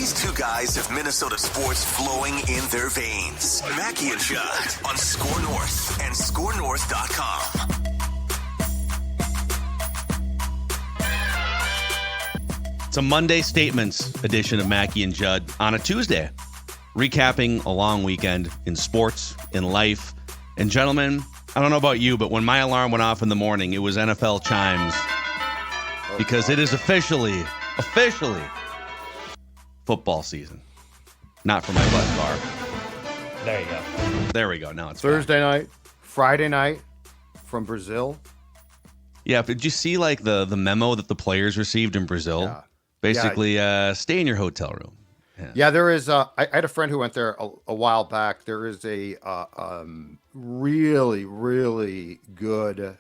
These two guys have Minnesota sports flowing in their veins. Mackey and Judd on Score North and ScoreNorth.com. It's a Monday Statements edition of Mackey and Judd on a Tuesday, recapping a long weekend in sports, in life. And gentlemen, I don't know about you, but when my alarm went off in the morning, it was NFL chimes because it is officially football season. Not for my butt car. There you go. There we go. Now it's Thursday night, Friday night from Brazil. Yeah, did you see like the memo that the players received in Brazil? Yeah. Basically, stay in your hotel room. Yeah, there is. I had a friend who went there a while back. There is a really, really good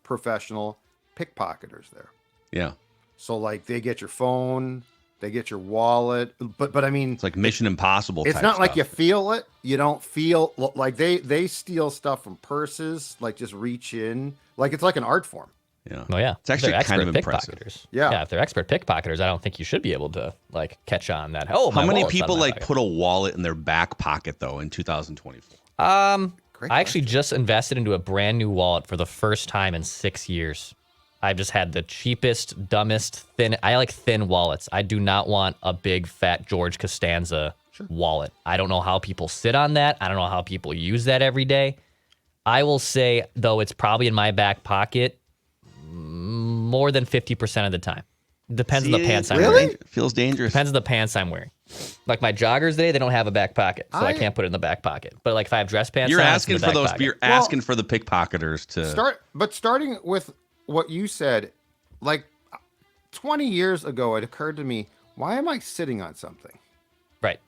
professional pickpocketers there. Yeah. So like they get your phone, they get your wallet, but I mean, It's like Mission Impossible. it's type not like stuff. you feel it. You don't feel like they steal stuff from purses. Like just reach in, like it's like an art form. Yeah. Well, yeah. It's actually If they're kind of expert impressive. pickpocketers. Yeah. If they're expert pickpocketers, I don't think you should be able to like catch on that. Oh, How my many wallet's people out of my like pocket. put a wallet in their back pocket though in 2024? I Great actually just invested into a brand new wallet for the first time in 6 years. I've just had the cheapest, dumbest, thin. I like thin wallets. I do not want a big, fat George Costanza wallet. I don't know how people sit on that. I don't know how people use that every day. I will say, though, it's probably in my back pocket more than 50% of the time. Depends on the pants I'm really? wearing. It feels dangerous. Depends on the pants I'm wearing. Like my joggers today, they don't have a back pocket, so I I- can't put it in the back pocket. But like if I have dress pants, You're on, it's in asking the for back those. pocket. You're asking for the pickpocketers to Starting with what you said, like 20 years ago, it occurred to me, why am I sitting on something? Right.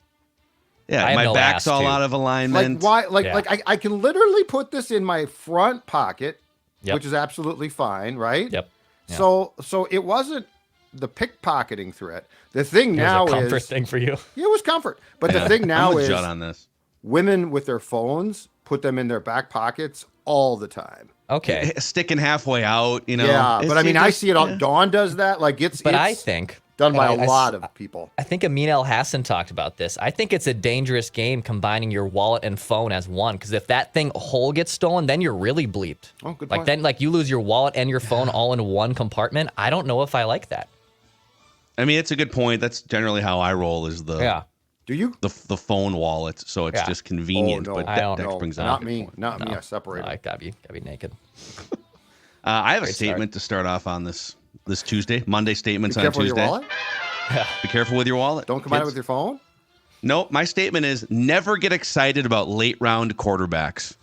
Yeah, I have my no back's ass, all too. out of alignment. Like why? Yeah. Like I can literally put this in my front pocket, Yep. which is absolutely fine, right? Yep. Yeah. So it wasn't the pickpocketing threat. The thing It now was a comfort is thing for you. yeah, it was comfort. But the thing now I'm with is Judd on this. women with their phones put them in their back pockets all the time. Okay. Sticking halfway out, you know. Yeah, but I mean, I see it all. Yeah. Dawn does that. Like it's. But I it's think done by and a I- lot of people. I think Amin El Hassan talked about this. I think it's a dangerous game combining your wallet and phone as one. Because if that thing whole gets stolen, then you're really bleeped. Oh, good Like point. then, like you lose your wallet and your phone all in one compartment. I don't know if I like that. I mean, it's a good point. That's generally how I roll. Is the Do you? the phone wallet, so it's Yeah. just convenient. Oh, no. But I don't Dex No, brings it not up. me. Not me. I No, separate. I gotta be naked. I have a Great statement to start off on this Tuesday. Monday statements Be on careful with Tuesday. your wallet. Be careful with your wallet. Don't combine it kids. with your phone. No, my statement is never get excited about late round quarterbacks.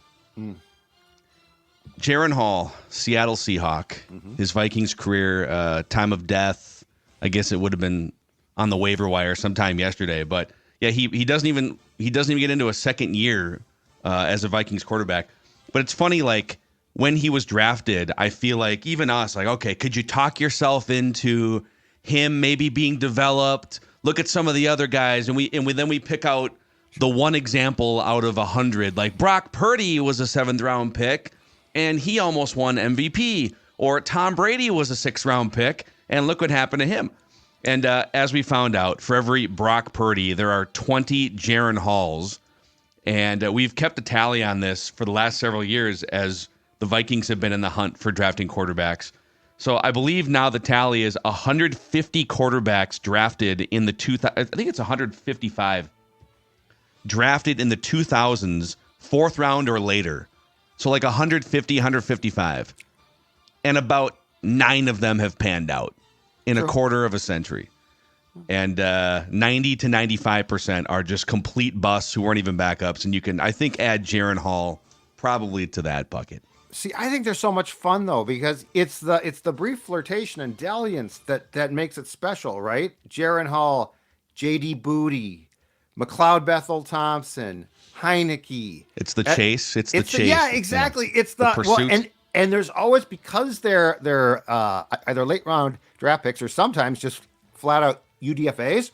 Jaron Hall, Seattle Seahawk, his Vikings career, time of death. I guess it would have been on the waiver wire sometime yesterday, but yeah, he doesn't even get into a second year as a Vikings quarterback. But it's funny, like when he was drafted, I feel like even us, like, okay, could you talk yourself into him maybe being developed? Look at some of the other guys, and then we pick out the one example out of 100. Like Brock Purdy was a 7th round pick, and he almost won MVP. Or Tom Brady was a 6th round pick, and look what happened to him. And as we found out, for every Brock Purdy, there are 20 Jaron Halls. And we've kept a tally on this for the last several years as the Vikings have been in the hunt for drafting quarterbacks. So I believe now the tally is 150 quarterbacks drafted in the I think it's 155 drafted in the 2000s, 4th round or later. So like 150, 155. And about 9 of them have panned out in a quarter of a century. And 90 to 95% are just complete busts who weren't even backups. And you can, I think, add Jaron Hall probably to that bucket. See, I think they're so much fun though because it's the brief flirtation and dalliance that makes it special, right? Jaron Hall, J.D. Booty, McLeod Bethel Thompson, Heineke. It's the chase. It's the chase. Yeah, exactly. Yeah. It's the pursuit. and there's always, because they're either late round draft picks or sometimes just flat out UDFAs.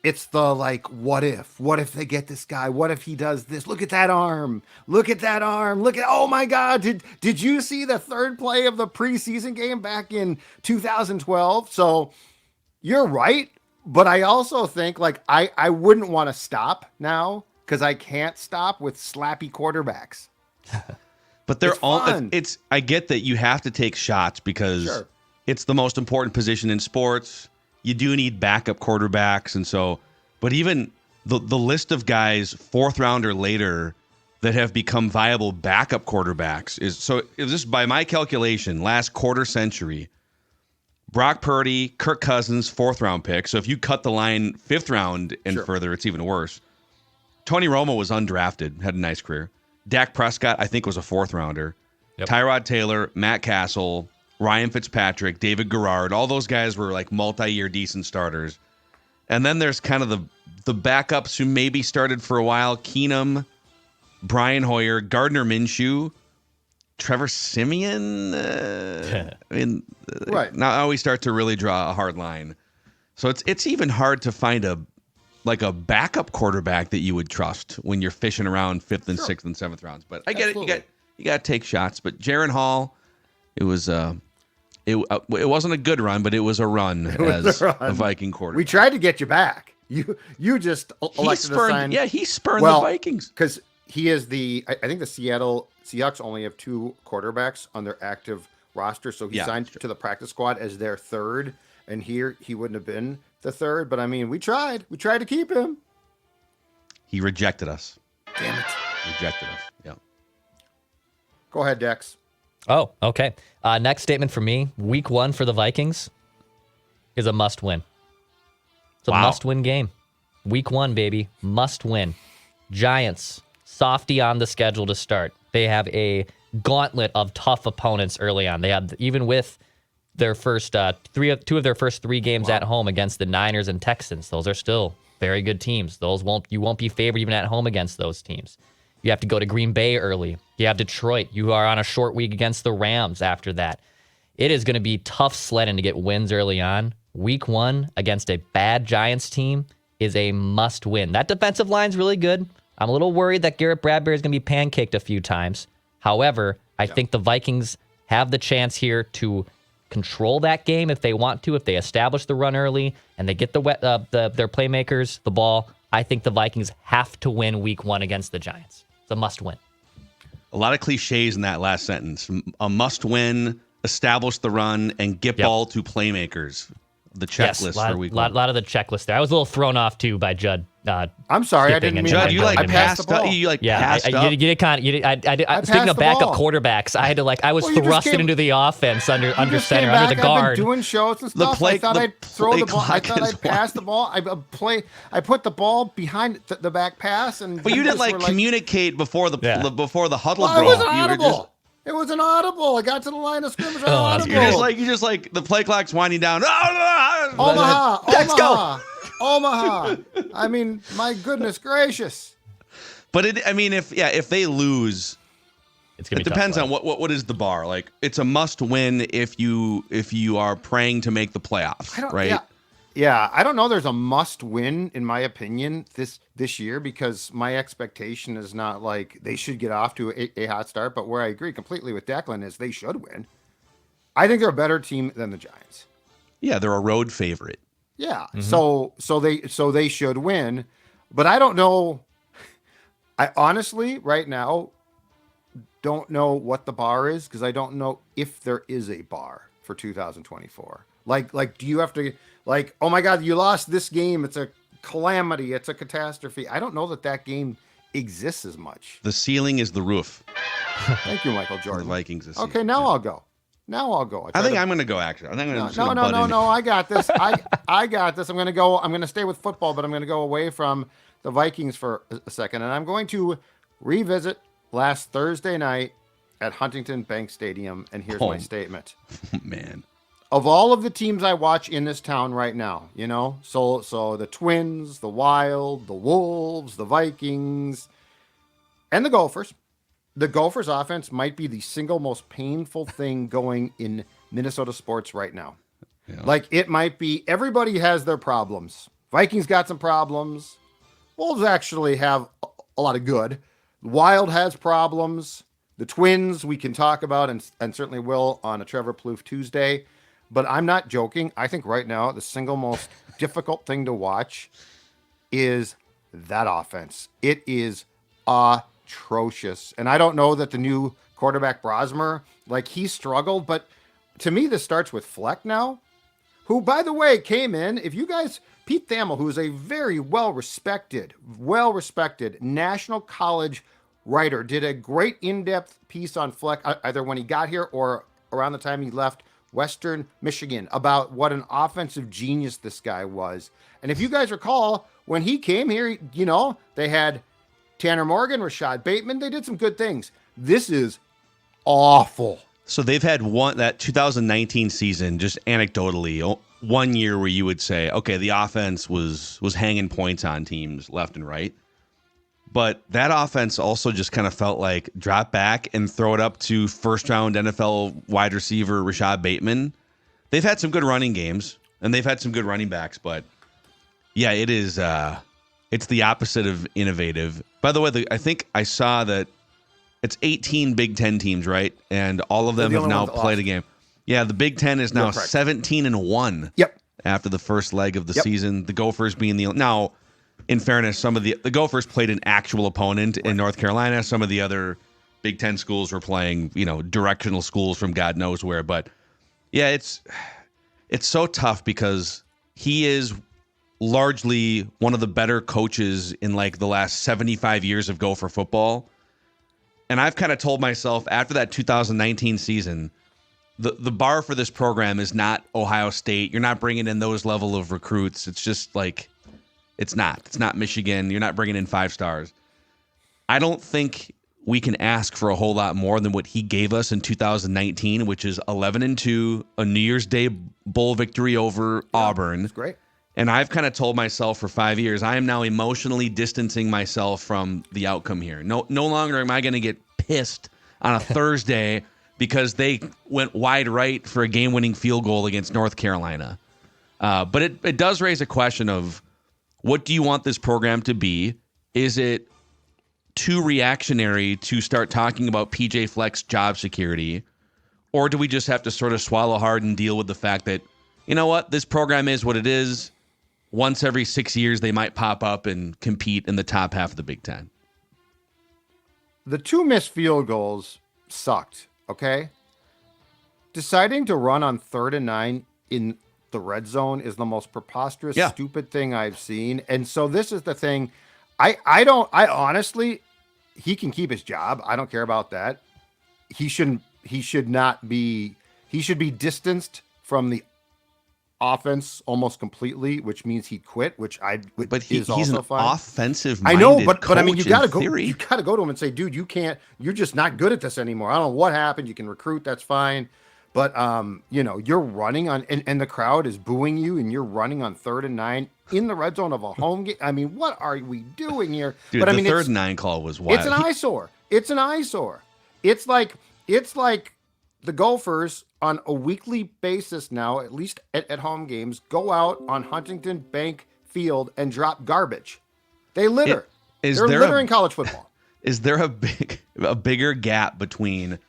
It's the like, what if they get this guy? What if he does this? Look at that arm. Look at that arm. Look at, oh my God. Did you see the third play of the preseason game back in 2012? So you're right. But I also think like I wouldn't want to stop now because I can't stop with slappy quarterbacks. But they're It's all fun. it's I get that you have to take shots because Sure. it's the most important position in sports. You do need backup quarterbacks, and so but even the list of guys 4th round or later that have become viable backup quarterbacks is so if this by my calculation, last quarter century, Brock Purdy, Kirk Cousins, 4th round pick. So if you cut the line 5th round and Sure. further, it's even worse. Tony Romo was undrafted, had a nice career. Dak Prescott, I think, was a 4th rounder. Yep. Tyrod Taylor, Matt Castle, Ryan Fitzpatrick, David Garrard, all those guys were like multi-year decent starters. And then there's kind of the backups who maybe started for a while. Keenum, Brian Hoyer, Gardner Minshew, Trevor Siemian. Right. Now we start to really draw a hard line. So it's even hard to find a backup quarterback that you would trust when you're fishing around 5th and 6th and 7th rounds. But I get Absolutely. it. You got to take shots. But Jaron Hall, it wasn't a good run, but it was a run as a Viking quarterback. We tried to get you back. You just elected to sign. He spurned the Vikings. Because he is I think the Seattle Seahawks only have 2 quarterbacks on their active roster, so he signed to the practice squad as their 3rd, and here he wouldn't have been the 3rd. But I mean, we tried to keep him. He rejected us. Damn it! Rejected us. Yeah. Go ahead, Dex. Oh, okay. Next statement for me. Week 1 for the Vikings is a must win. It's a must win game. Week 1, baby. Must win. Giants, softy on the schedule to start. They have a gauntlet of tough opponents early on. They have, even with their first two of their first 3 games at home against the Niners and Texans. Those are still very good teams. You won't be favored even at home against those teams. You have to go to Green Bay early. You have Detroit. You are on a short week against the Rams after that. It is going to be tough sledding to get wins early on. Week 1 against a bad Giants team is a must win. That defensive line's really good. I'm a little worried that Garrett Bradbury is going to be pancaked a few times. However, I think the Vikings have the chance here to control that game if they want to, if they establish the run early and they get their playmakers the ball. I think the Vikings have to win Week 1 against the Giants. It's a must win. A lot of cliches in that last sentence. A must win, establish the run, and get ball to playmakers. The checklist for Week 1. A lot of the checklist there. I was a little thrown off too by Judd. I'm sorry, I skipping didn't and mean. Judd, you I passed the ball. passed up. You did kind of. Speaking passed of the backup ball. quarterbacks, I had to I was Well, you just thrusted came- into the offense under You just center, came under back. the guard. I've been doing shows and The stuff. play- I thought the I'd throw play the ball. I clock thought is I'd pass the ball. I put the ball behind the back pass, and But you didn't just were communicate before the huddle Well, it brawl. was an You were audible. It was an audible. I got to the line of scrimmage. Audible. You're just like the play clock's winding down. Omaha. Let's go. Omaha. I mean, my goodness gracious. But if they lose, It's gonna it be tough depends on sledding. what is the bar. Like it's a must win if you are praying to make the playoffs, right? Yeah. I don't know. There's a must win in my opinion this year because my expectation is not like they should get off to a hot start, but where I agree completely with Declan is they should win. I think they're a better team than the Giants. Yeah, they're a road favorite. Yeah. So they should win, but I don't know. I honestly right now don't know what the bar is because I don't know if there is a bar for 2024. Like do you have to oh my God, you lost this game. It's a calamity. It's a catastrophe. I don't know that game exists as much. The ceiling is the roof. Thank you, Michael The Jordan. Vikings. This Okay, season. now Yeah. I'll go. I think I'm going to go. Actually, I think I'm just gonna butt in. No. I got this. I got this. I'm going to stay with football, but I'm going to go away from the Vikings for a second, and I'm going to revisit last Thursday night at Huntington Bank Stadium. And here's my statement. Man, of all of the teams I watch in this town right now, so the Twins, the Wild, the Wolves, the Vikings, and the Gophers. The Gophers offense might be the single most painful thing going in Minnesota sports right now. Yeah. It might be, everybody has their problems. Vikings got some problems. Wolves actually have a lot of good. Wild has problems. The Twins we can talk about and certainly will on a Trevor Plouffe Tuesday. but I'm not joking. I think right now the single most difficult thing to watch is that offense. It is atrocious. And I don't know that the new quarterback Brosmer, like he struggled, but to me this starts with Fleck now, who by the way came in, if you guys, Pete Thamel, who is a very well-respected national college writer, did a great in-depth piece on Fleck either when he got here or around the time he left Western Michigan about what an offensive genius this guy was. And if you guys recall, when he came here, you know, they had Tanner Morgan, Rashad Bateman. They did some good things. This is awful. So they've had that 2019 season, just anecdotally, 1 year where you would say, okay, the offense was hanging points on teams left and right. But that offense also just kind of felt like drop back and throw it up to first-round NFL wide receiver Rashad Bateman. They've had some good running games, and they've had some good running backs. But, yeah, it is it's the opposite of innovative. By the way, I think I saw that it's 18 Big Ten teams, right? And all of them have now played a game. Yeah, the Big Ten is now 17-1 Yep. after the first leg of the season. The Gophers being now, in fairness, some of the Gophers played an actual opponent in North Carolina. Some of the other Big Ten schools were playing, directional schools from God knows where. But yeah, it's so tough because he is largely one of the better coaches in like the last 75 years of Gopher football. And I've kind of told myself after that 2019 season, the bar for this program is not Ohio State. You're not bringing in those level of recruits. It's just like, it's not Michigan. You're not bringing in 5 stars. I don't think we can ask for a whole lot more than what he gave us in 2019, which is 11-2, a New Year's Day bowl victory over Auburn. That's great. And I've kind of told myself for 5 years, I am now emotionally distancing myself from the outcome here. No longer am I going to get pissed on a Thursday because they went wide right for a game-winning field goal against North Carolina. But it does raise a question of, what do you want this program to be? Is it too reactionary to start talking about PJ Fleck's job security? Or do we just have to sort of swallow hard and deal with the fact that, you know what, this program is what it is. Once every 6 years, they might pop up and compete in the top half of the Big Ten. The 2 missed field goals sucked, okay? Deciding to run on 3rd and 9 in the red zone is the most preposterous, stupid thing I've seen. And so this is the thing. I honestly, he can keep his job. I don't care about that. He should be distanced from the offense almost completely, which means he'd quit, but he's also an fine. offensive. I know, but I mean, you got to go to him and say, dude, you're just not good at this anymore. I don't know what happened. You can recruit, that's fine. But, you're running on, and the crowd is booing you, and you're running on 3rd and 9 in the red zone of a home game. I mean, what are we doing here? Dude, but the I mean, 3rd and 9 call was wild. It's an eyesore. It's an eyesore. It's like the Gophers on a weekly basis now, at least at home games, go out on Huntington Bank Field and drop garbage. They litter. They're littering college football. Is there a bigger gap between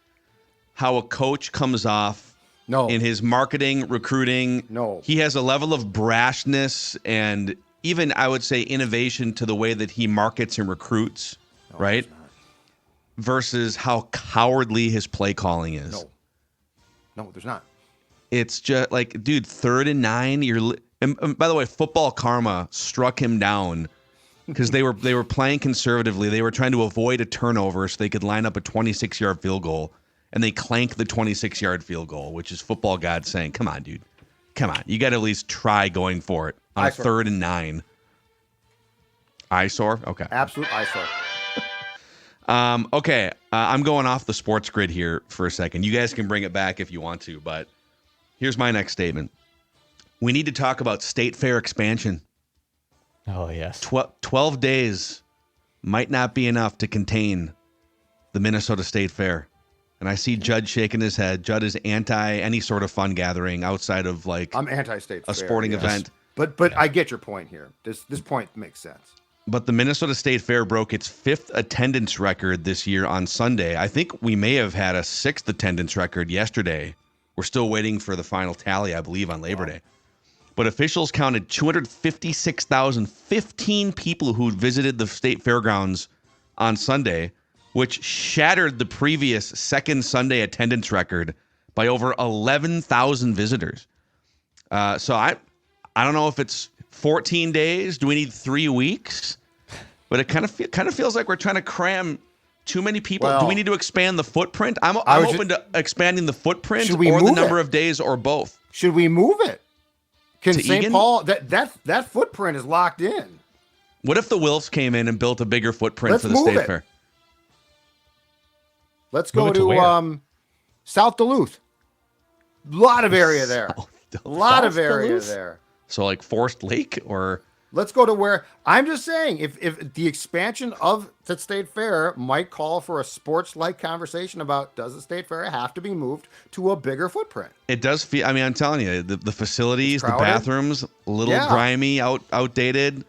how a coach comes off in his marketing, recruiting? No. He has a level of brashness and even, I would say, innovation to the way that he markets and recruits, right? Versus how cowardly his play calling is. No, there's not. It's just like, dude, 3rd and 9. And by the way, Football Karma struck him down because they were playing conservatively. They were trying to avoid a turnover so they could line up a 26-yard field goal. And they clank the 26-yard field goal, which is football God saying, come on, dude. Come on. You got to at least try going for it on a 3rd and 9. Eyesore? Okay. Absolute eyesore. Okay. I'm going off the sports grid here for a second. You guys can bring it back if you want to, but here's my next statement. We need to talk about state fair expansion. Oh, yes. 12 days might not be enough to contain the Minnesota State Fair. And I see Judd shaking his head. Judd is anti any sort of fun gathering outside of I'm anti-state a sporting event. But I get your point here. This point makes sense. But the Minnesota State Fair broke its 5th attendance record this year on Sunday. I think we may have had a 6th attendance record yesterday We're still waiting for the final tally, I believe, on Labor Day. But officials counted 256,015 people who visited the state fairgrounds on Sunday, which shattered the previous second Sunday attendance record by over 11,000 visitors. So I don't know if it's 14 days. Do we need 3 weeks? But it kind of feels like we're trying to cram too many people. Well, do we need to expand the footprint? I'm open to expanding the footprint or the number of days or both. Should we move it? Can St. Egan? Paul that footprint is locked in? What if the Wilfs came in and built a bigger footprint Let's for the move state it. fair? Let's go Move it to where? to South Duluth. A lot of area there. A lot of area Duluth? there. So like Forest Lake or Let's go to where I'm just saying if the expansion of the state fair might call for a sports-like conversation about does the state fair have to be moved to a bigger footprint? it does feel. I mean, I'm telling you, the facilities, the crowded. bathrooms, a little grimy, outdated.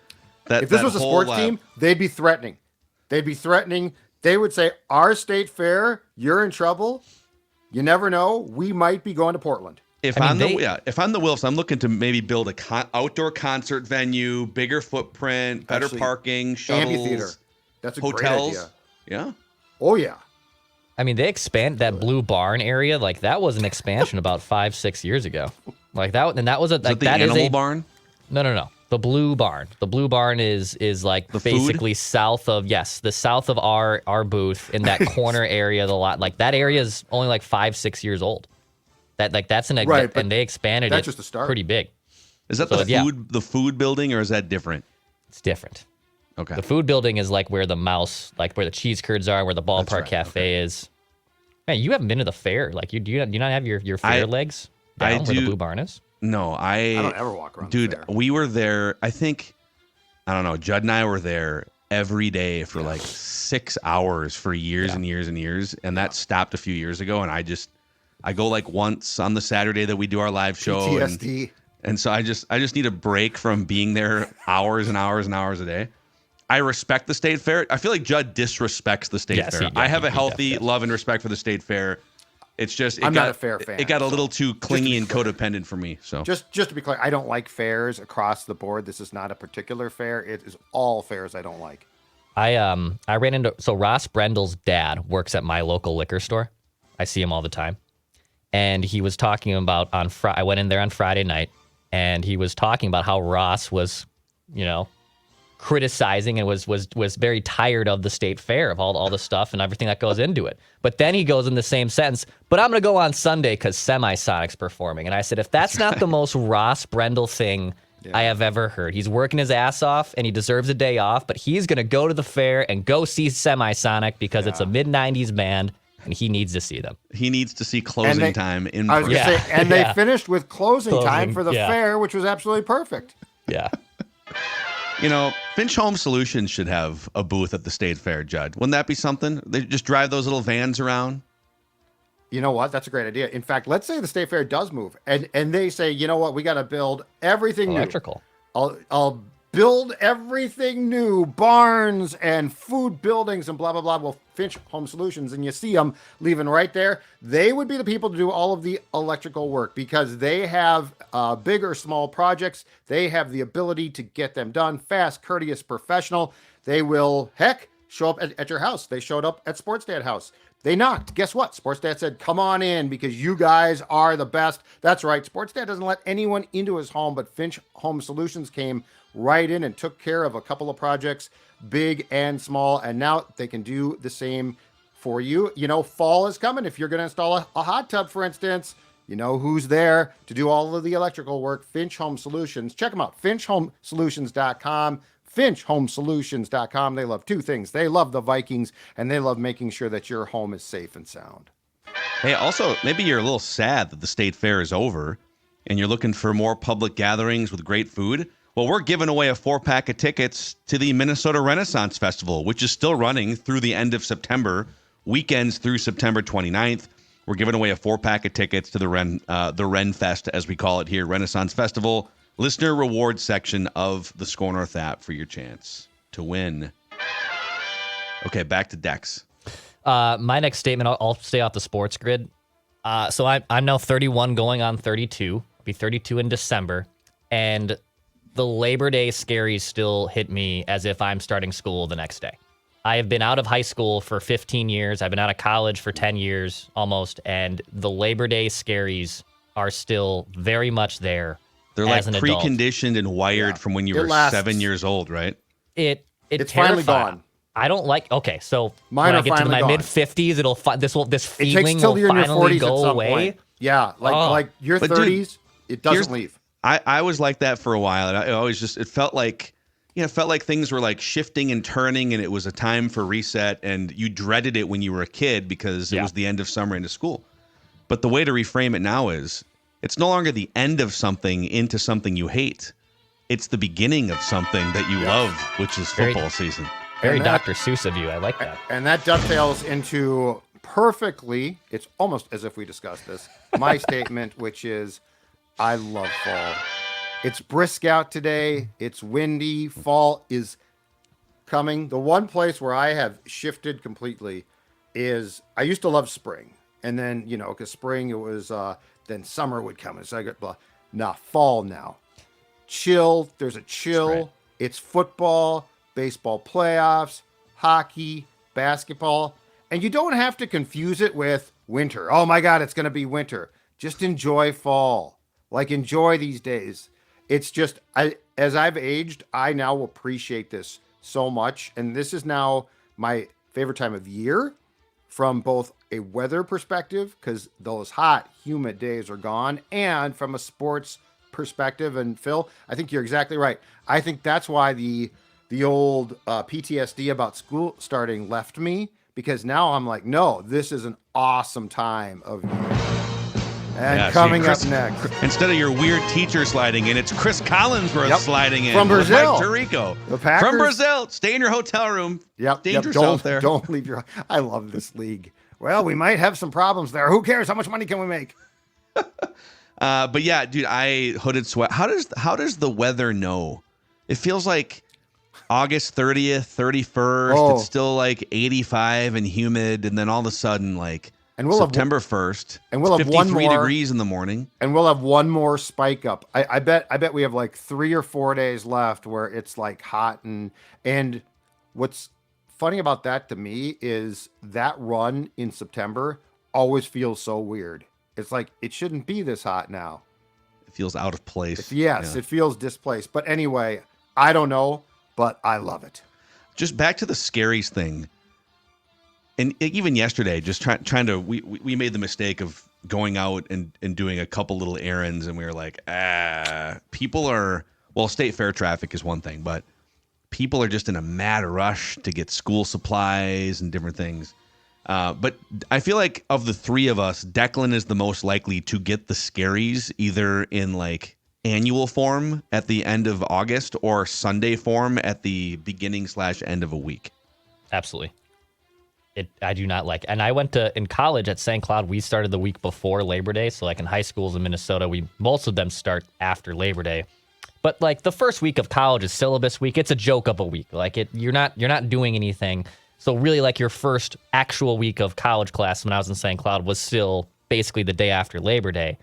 If this was a sports team, they'd be threatening. They would say, "Our state fair, you're in trouble. You never know. We might be going to Portland." If I'm the Wilfs, I'm looking to maybe build a outdoor concert venue, bigger footprint, better parking, shuttles, amphitheater. That's a hotels. great idea. Yeah. Oh yeah. I mean, they expand that blue barn area. Like that was an expansion about 5-6 years ago. Like that, and that was a like the that animal is a barn. No. The blue barn. The blue barn is like The basically south of our booth in that corner area of the lot. Like that area is only like 5-6 years old. That's Right, but and they expanded that's it just the start. pretty big. Is that So, the food building, or is that different? It's different. Okay. The food building is like where the where the cheese curds are, where the ballpark right, cafe is. Man, you haven't been to the fair. Like do you not have your fair legs down where the blue barn is? No, I don't ever walk around. Dude, the fair. we were there. I don't know. Judd and I were there every day for like 6 hours for years and years and years, and that stopped a few years ago. And I go like once on the Saturday that we do our live show. PTSD. And so I just need a break from being there hours and hours and hours a day. I respect the state fair. I feel like Judd disrespects the state fair. I have a healthy love and respect for the state fair. It's just I'm not a fair fan. It got a little too clingy and codependent for me. So Just to be clear, I don't like fairs across the board. This is not a particular fair. It is all fairs I don't like. I ran into Ross Brendel's dad works at my local liquor store. I see him all the time. And he was talking about I went in there on Friday night, and he was talking about how Ross was, criticizing and was very tired of the state fair, of all the stuff and everything that goes into it. But then he goes in the same sentence, but I'm going to go on Sunday because Semisonic's performing. And I said, if that's not the most Ross Brendel thing I have ever heard. He's working his ass off, and he deserves a day off, but he's going to go to the fair and go see Semisonic because it's a mid-90s band. And he needs to see them. he needs to see closing time in I was person. going to say, and they finished with closing time for the yeah. fair, which was absolutely perfect. Yeah. Finch Home Solutions should have a booth at the state fair, Judd. Wouldn't that be something? They just drive those little vans around. You know what? That's a great idea. In fact, let's say the state fair does move, and they say, you know what? We got to build everything Electrical. new. I'll build everything new, barns and food buildings and blah, blah, blah. Well, Finch Home Solutions, and you see them leaving right there. They would be the people to do all of the electrical work because they have big or small projects. They have the ability to get them done fast, courteous, professional. They will, show up at your house. They showed up at Sports Dad House. They knocked. Guess what? Sports Dad said, come on in because you guys are the best. That's right. Sports Dad doesn't let anyone into his home, but Finch Home Solutions came right in and took care of a couple of projects, big and small, and now they can do the same for you. Fall is coming. If you're going to install a hot tub, for instance, you know who's there to do all of the electrical work. Finch Home Solutions. Check them out. FinchHomeSolutions.com. FinchHomeSolutions.com. They love two things. They love the Vikings, and they love making sure that your home is safe and sound. Hey, also, maybe you're a little sad that the state fair is over and you're looking for more public gatherings with great food. Well, we're giving away a 4-pack of tickets to the Minnesota Renaissance Festival, which is still running through the end of September, weekends through September 29th. We're giving away a 4-pack of tickets to the Ren Fest, as we call it here, Renaissance Festival. Listener reward section of the Score North app for your chance to win. Okay, back to Dex. My next statement, I'll stay off the sports grid. So I'm now 31 going on 32. I'll be 32 in December. And the Labor Day scaries still hit me as if I'm starting school the next day. I have been out of high school for 15 years. I've been out of college for 10 years almost. And the Labor Day scaries are still very much there. They're as like an adult. preconditioned and wired from when you were 7 years old, right? It's finally terrifying. gone. I don't like. Okay, so Mine when I are get to finally my gone. mid 50s, this It feeling takes till will you're in your finally 40s at go some away. point. Yeah, like your But dude, 30s, it doesn't here's- leave. I was like that for a while, and I always it felt like things were like shifting and turning, and it was a time for reset, and you dreaded it when you were a kid because it was the end of summer into school. But the way to reframe it now is it's no longer the end of something into something you hate. It's the beginning of something that you love, which is football season. Very And that- Dr. Seuss of you. I like that. And that dovetails into perfectly, it's almost as if we discussed this, my statement, which is I love fall. It's brisk out today. It's windy. Fall is coming. The one place where I have shifted completely is I used to love spring. And then, because spring, it was, then summer would come. And so I get, fall now. Chill. There's a chill. Right. It's football, baseball playoffs, hockey, basketball. And you don't have to confuse it with winter. Oh my God, it's going to be winter. Just enjoy fall. Like, enjoy these days. It's just, as I've aged, I now appreciate this so much. And this is now my favorite time of year from both a weather perspective, because those hot, humid days are gone, and from a sports perspective. And Phil, I think you're exactly right. I think that's why the old PTSD about school starting left me, because now I'm like, no, this is an awesome time of year. And coming up next, instead of your weird teacher sliding in, it's Chris Collinsworth sliding in from Brazil. Mike Tirico. The Packers. From Brazil. Stay in your hotel room. Dangerous out there. Don't leave your. I love this league. Well, we might have some problems there. Who cares? How much money can we make? But yeah, dude, hooded sweat. How does the weather know? It feels like August 30th, 31st. Oh. It's still like 85 and humid, and then all of a sudden, like. And we'll September 1st. And we'll have 53 one more degrees in the morning. And we'll have one more spike up. I bet we have like 3 or 4 days left where it's like hot and what's funny about that to me is that run in September always feels so weird. It's like it shouldn't be this hot now. It feels out of place. It feels displaced. But anyway, I don't know, but I love it. Just back to the scaries thing. And even yesterday, just trying to, we made the mistake of going out and doing a couple little errands, and we were like, people are, well, state fair traffic is one thing, but people are just in a mad rush to get school supplies and different things. But I feel like of the three of us, Declan is the most likely to get the scaries either in like annual form at the end of August or Sunday form at the beginning/end of a week. Absolutely. I do not like. And I went in college at St. Cloud, we started the week before Labor Day. So like in high schools in Minnesota, most of them start after Labor Day. But like the first week of college is syllabus week. It's a joke of a week. Like you're not doing anything. So really like your first actual week of college class when I was in St. Cloud was still basically the day after Labor Day.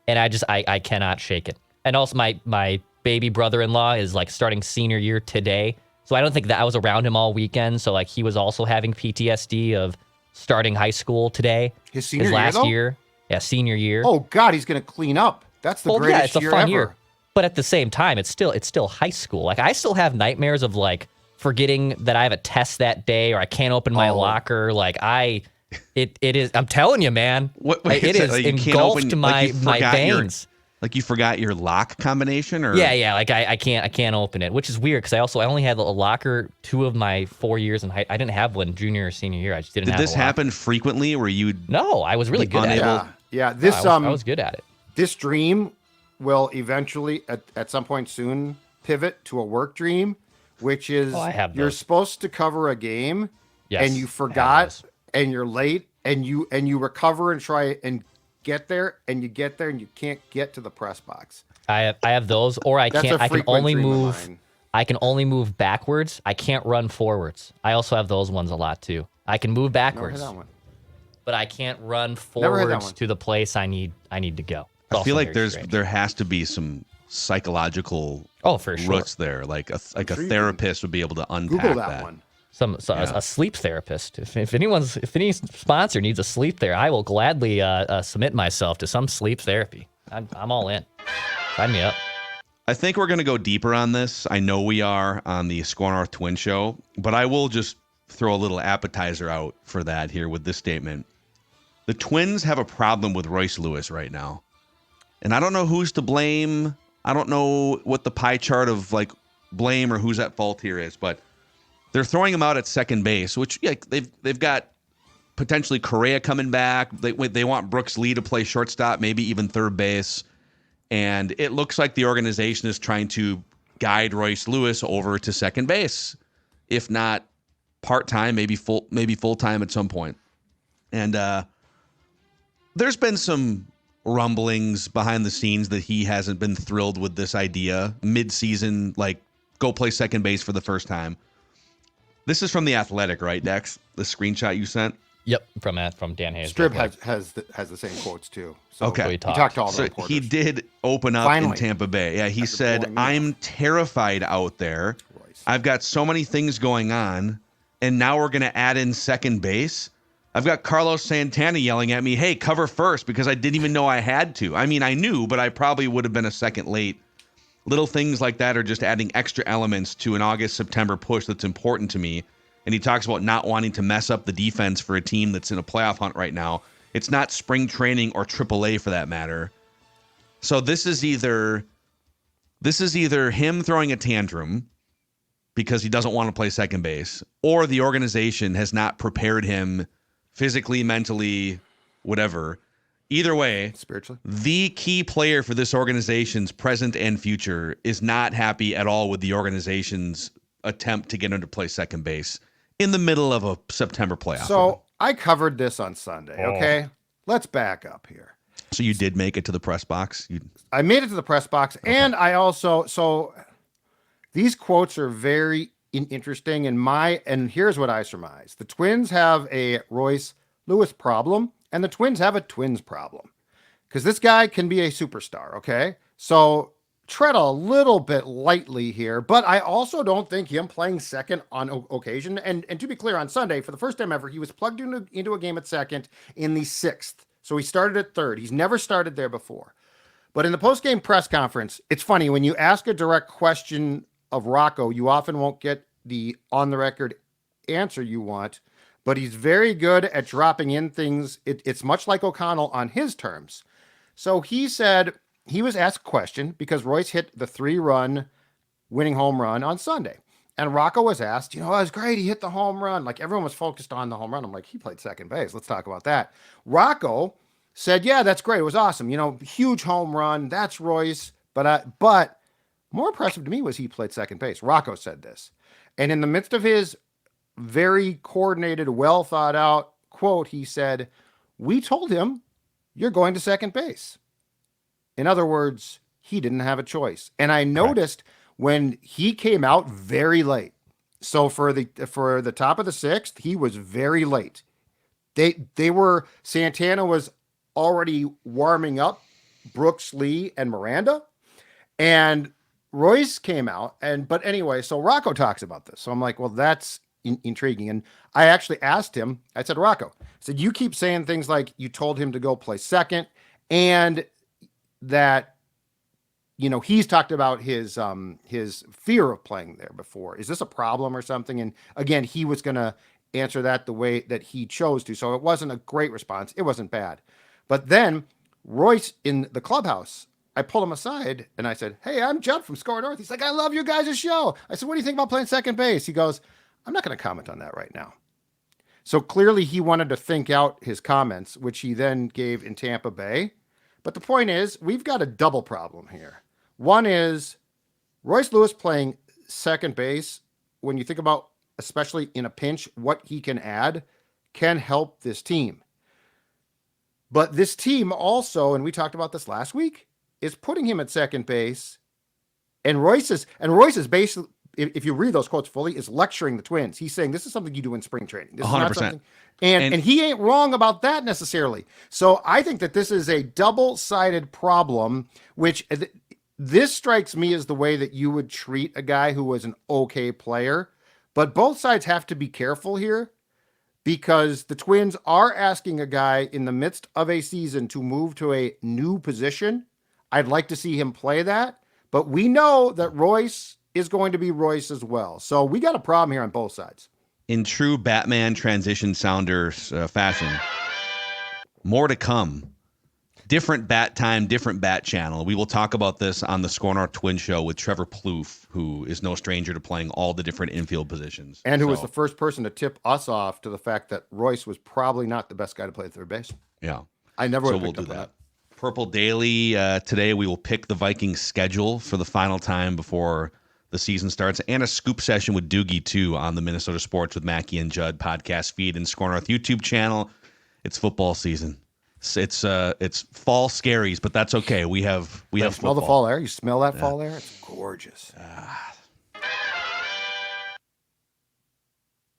And I cannot shake it. And also my baby brother-in-law is like starting senior year today. So I don't think that I was around him all weekend. So like he was also having PTSD of starting high school today. His senior last year, year. Yeah, senior year. Oh God, he's gonna clean up. That's the greatest it's a year fun ever. year. But at the same time, it's still high school. Like I still have nightmares of like forgetting that I have a test that day or I can't open my locker. Like it is. I'm telling you, man. It is like engulfed my veins. Like you forgot your lock combination, or yeah. Like I can't open it, which is weird because I only had a locker 2 of my 4 years in high. I didn't have one junior or senior year. I just didn't. Did have this happen frequently? Where you? No, I was really good at it. Yeah. I was good at it. This dream will eventually, at some point soon, pivot to a work dream, which is you're supposed to cover a game, and you forgot, and you're late, and you recover and try and get there, and you get there, and you can't get to the press box. I have those, or I can't. I can only move. I can only move backwards. I can't run forwards. I also have those ones a lot too. I can move backwards. That one. but I can't run Never had that forwards one. to the place I need to go. It's I also feel like very strange. there has to be some psychological for sure. roots there. Like a sure you therapist would be able to unpack Google that one. A sleep therapist. If any sponsor needs a sleep there, I will gladly submit myself to some sleep therapy. I'm all in. Sign me up. I think we're going to go deeper on this. I know we are on the Score North Twin Show, but I will just throw a little appetizer out for that here with this statement. The Twins have a problem with Royce Lewis right now. And I don't know who's to blame. I don't know what the pie chart of like blame or who's at fault here is, but they're throwing him out at second base, which they've got potentially Correa coming back. They want Brooks Lee to play shortstop, maybe even third base. And it looks like the organization is trying to guide Royce Lewis over to second base, if not part-time, maybe full-time at some point. And there's been some rumblings behind the scenes that he hasn't been thrilled with this idea. Mid-season, like, go play second base for the first time. This is from The Athletic, right, Dex? The screenshot you sent? Yep, from Dan Hayes. Strib has the same quotes too. So Okay. he talked to all the So reporters. he did open up Finally. in Tampa Bay. Yeah, he After said, blowing me off. I'm terrified out there. Royce. I've got so many things going on, and now we're going to add in second base. I've got Carlos Santana yelling at me, hey, cover first, because I didn't even know I had to. I mean, I knew, but I probably would have been a second late. Little things like that are just adding extra elements to an August-September push that's important to me. And he talks about not wanting to mess up the defense for a team that's in a playoff hunt right now. It's not spring training or AAA for that matter. So this is either him throwing a tantrum because he doesn't want to play second base, or the organization has not prepared him physically, mentally, whatever. Either way, Spiritually. the key player for this organization's present and future is not happy at all with the organization's attempt to get him to play second base in the middle of a September playoff. So I covered this on Sunday. Okay, let's back up here. So you did make it to the press box? I made it to the press box, and I also these quotes are very interesting. And here's what I surmise: the Twins have a Royce Lewis problem, and the Twins have a Twins problem, because this guy can be a superstar. Okay, so tread a little bit lightly here, but I also don't think him playing second on occasion. And to be clear, on Sunday, for the first time ever, he was plugged into a game at second in the sixth. So he started at third. He's never started there before. But in the post-game press conference, it's funny, when you ask a direct question of Rocco, you often won't get the on-the-record answer you want, but he's very good at dropping in things. It's much like O'Connell on his terms. So he said, he was asked a question because Royce hit the 3-run winning home run on Sunday. And Rocco was asked, it was great. He hit the home run. Like, everyone was focused on the home run. I'm like, he played second base. Let's talk about that. Rocco said, yeah, that's great. It was awesome. Huge home run. That's Royce. But more impressive to me was he played second base. Rocco said this. And in the midst of his very coordinated, well thought out quote, he said, we told him you're going to second base. In other words, he didn't have a choice. And I noticed when he came out very late. So for the top of the sixth, he was very late. Santana was already warming up Brooks, Lee, and Miranda. And Royce came out. But anyway, so Rocco talks about this. So I'm like, well, that's intriguing. And I actually asked him, I said, Rocco, you keep saying things like you told him to go play second, and that he's talked about his fear of playing there before. Is this a problem or something? And again, he was going to answer that the way that he chose to. So it wasn't a great response. It wasn't bad. But then Royce in the clubhouse, I pulled him aside and I said, hey, I'm Judd from Score North. He's like, I love you guys' show. I said, what do you think about playing second base? He goes, I'm not going to comment on that right now. So clearly he wanted to think out his comments, which he then gave in Tampa Bay. But the point is, we've got a double problem here. One is Royce Lewis playing second base. When you think about, especially in a pinch, what he can add can help this team. But this team also, and we talked about this last week, is putting him at second base. And Royce is if you read those quotes fully, is lecturing the Twins. He's saying this is something you do in spring training. This is not 100%. something, and he ain't wrong about that necessarily. So I think that this is a double-sided problem, which this strikes me as the way that you would treat a guy who was an okay player. But both sides have to be careful here, because the Twins are asking a guy in the midst of a season to move to a new position. I'd like to see him play that, but we know that Royce is going to be Royce as well. So we got a problem here on both sides. In true Batman transition sounders fashion, more to come. Different bat time, different bat channel. We will talk about this on the Score North Twin Show with Trevor Plouffe, who is no stranger to playing all the different infield positions. And who was the first person to tip us off to the fact that Royce was probably not the best guy to play third base. Yeah. I never would have we'll picked do up that. Purple Daily, today we will pick the Vikings schedule for the final time before the season starts, and a scoop session with Doogie, too, on the Minnesota Sports with Mackey and Judd podcast feed and Score North YouTube channel. It's football season. It's fall scaries, but that's okay. We have smell football. the fall air. You smell that fall air? It's gorgeous.